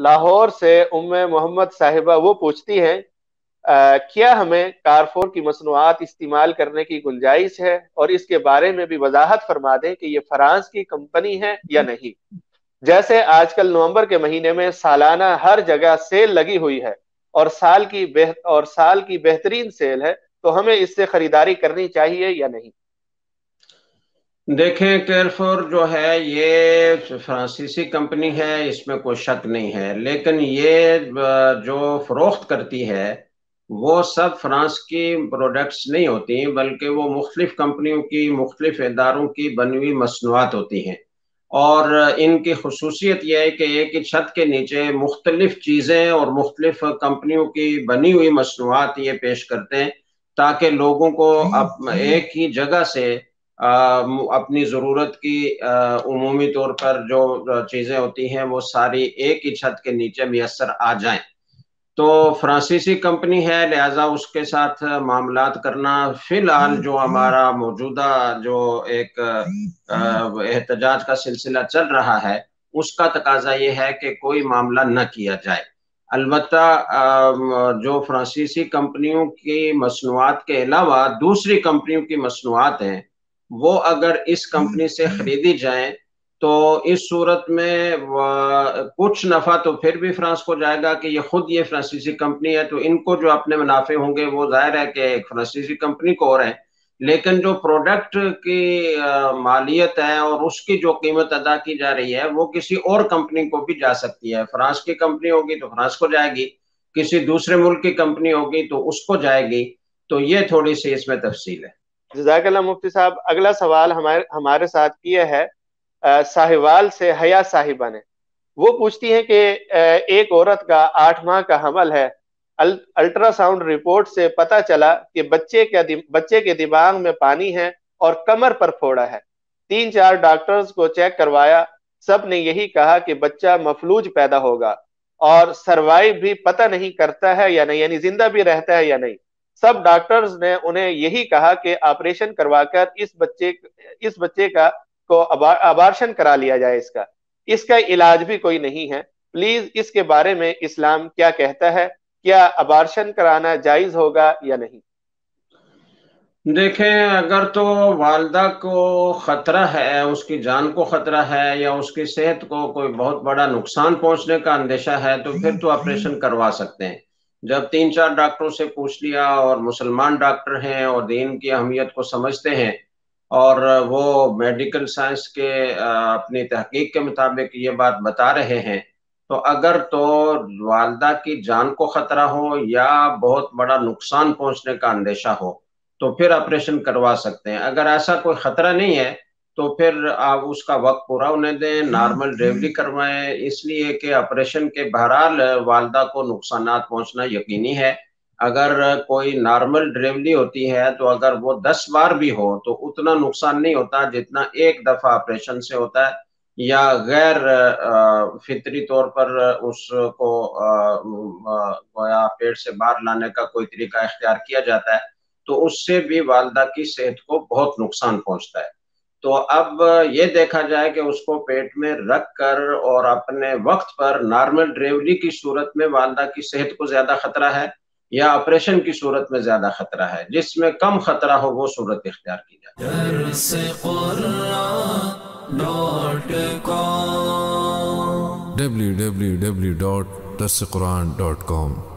لاہور سے محمد صاحبہ وہ پوچھتی ہیں کیا ہمیں کارفور کی مصنوعات استعمال کرنے کی گنجائش ہے، اور اس کے بارے میں بھی وضاحت فرما دیں کہ یہ فرانس کی کمپنی ہے یا نہیں۔ جیسے آج کل نومبر کے مہینے میں سالانہ ہر جگہ سیل لگی ہوئی ہے اور سال کی بہترین سیل ہے، تو ہمیں اس سے خریداری کرنی چاہیے یا نہیں؟ دیکھیں، کیرفور جو ہے یہ فرانسیسی کمپنی ہے، اس میں کوئی شک نہیں ہے، لیکن یہ جو فروخت کرتی ہے وہ سب فرانس کی پروڈکٹس نہیں ہوتی، بلکہ وہ مختلف کمپنیوں کی، مختلف اداروں کی بنی ہوئی مصنوعات ہوتی ہیں، اور ان کی خصوصیت یہ ہے کہ ایک ہی چھت کے نیچے مختلف چیزیں اور مختلف کمپنیوں کی بنی ہوئی مصنوعات یہ پیش کرتے ہیں، تاکہ لوگوں کو ایک ہی جگہ سے اپنی ضرورت کی عمومی طور پر جو چیزیں ہوتی ہیں وہ ساری ایک ہی چھت کے نیچے میسر آ جائیں۔ تو فرانسیسی کمپنی ہے، لہذا اس کے ساتھ معاملات کرنا فی الحال جو ہمارا موجودہ جو ایک احتجاج کا سلسلہ چل رہا ہے اس کا تقاضا یہ ہے کہ کوئی معاملہ نہ کیا جائے۔ البتہ جو فرانسیسی کمپنیوں کی مصنوعات کے علاوہ دوسری کمپنیوں کی مصنوعات ہیں وہ اگر اس کمپنی سے خریدی جائیں تو اس صورت میں کچھ نفع تو پھر بھی فرانس کو جائے گا کہ یہ خود یہ فرانسیسی کمپنی ہے، تو ان کو جو اپنے منافع ہوں گے وہ ظاہر ہے کہ ایک فرانسیسی کمپنی کو اور ہیں، لیکن جو پروڈکٹ کی مالیت ہے اور اس کی جو قیمت ادا کی جا رہی ہے وہ کسی اور کمپنی کو بھی جا سکتی ہے۔ فرانس کی کمپنی ہوگی تو فرانس کو جائے گی، کسی دوسرے ملک کی کمپنی ہوگی تو اس کو جائے گی، تو یہ تھوڑی سی اس میں تفصیل ہے۔ جزاک اللہ مفتی صاحب۔ اگلا سوال ہمارے ساتھ کیا ہے ساہیوال سے حیا صاحبہ نے۔ وہ پوچھتی ہیں کہ ایک عورت کا 8 ماہ کا حمل ہے، الٹرا ساؤنڈ رپورٹ سے پتا چلا کہ بچے کے دماغ میں پانی ہے اور کمر پر پھوڑا ہے۔ 3-4 ڈاکٹرز کو چیک کروایا، سب نے یہی کہا کہ بچہ مفلوج پیدا ہوگا اور سروائیو بھی پتہ نہیں کرتا ہے یا نہیں، یعنی زندہ بھی رہتا ہے یا نہیں۔ سب ڈاکٹرز نے انہیں یہی کہا کہ آپریشن کروا کر اس بچے کو ابارشن کرا لیا جائے، اس کا علاج بھی کوئی نہیں ہے۔ پلیز اس کے بارے میں اسلام کیا کہتا ہے؟ کیا ابارشن کرانا جائز ہوگا یا نہیں؟ دیکھیں، اگر تو والدہ کو خطرہ ہے، اس کی جان کو خطرہ ہے یا اس کی صحت کو کوئی بہت بڑا نقصان پہنچنے کا اندیشہ ہے تو پھر تو آپریشن کروا سکتے ہیں۔ جب 3-4 ڈاکٹروں سے پوچھ لیا اور مسلمان ڈاکٹر ہیں اور دین کی اہمیت کو سمجھتے ہیں اور وہ میڈیکل سائنس کے اپنی تحقیق کے مطابق یہ بات بتا رہے ہیں، تو اگر تو والدہ کی جان کو خطرہ ہو یا بہت بڑا نقصان پہنچنے کا اندیشہ ہو تو پھر آپریشن کروا سکتے ہیں۔ اگر ایسا کوئی خطرہ نہیں ہے تو پھر آپ اس کا وقت پورا ہونے دیں، نارمل ڈیلیوری کروائیں، اس لیے کہ آپریشن کے بہرحال والدہ کو نقصانات پہنچنا یقینی ہے۔ اگر کوئی نارمل ڈیلیوری ہوتی ہے تو اگر وہ 10 بار بھی ہو تو اتنا نقصان نہیں ہوتا جتنا ایک دفعہ آپریشن سے ہوتا ہے، یا غیر فطری طور پر اس کو گویا پیٹ سے باہر لانے کا کوئی طریقہ اختیار کیا جاتا ہے تو اس سے بھی والدہ کی صحت کو بہت نقصان پہنچتا ہے۔ تو اب یہ دیکھا جائے کہ اس کو پیٹ میں رکھ کر اور اپنے وقت پر نارمل ڈیلیوری کی صورت میں والدہ کی صحت کو زیادہ خطرہ ہے یا آپریشن کی صورت میں زیادہ خطرہ ہے، جس میں کم خطرہ ہو وہ صورت اختیار کی جائے۔ www.darsequran.com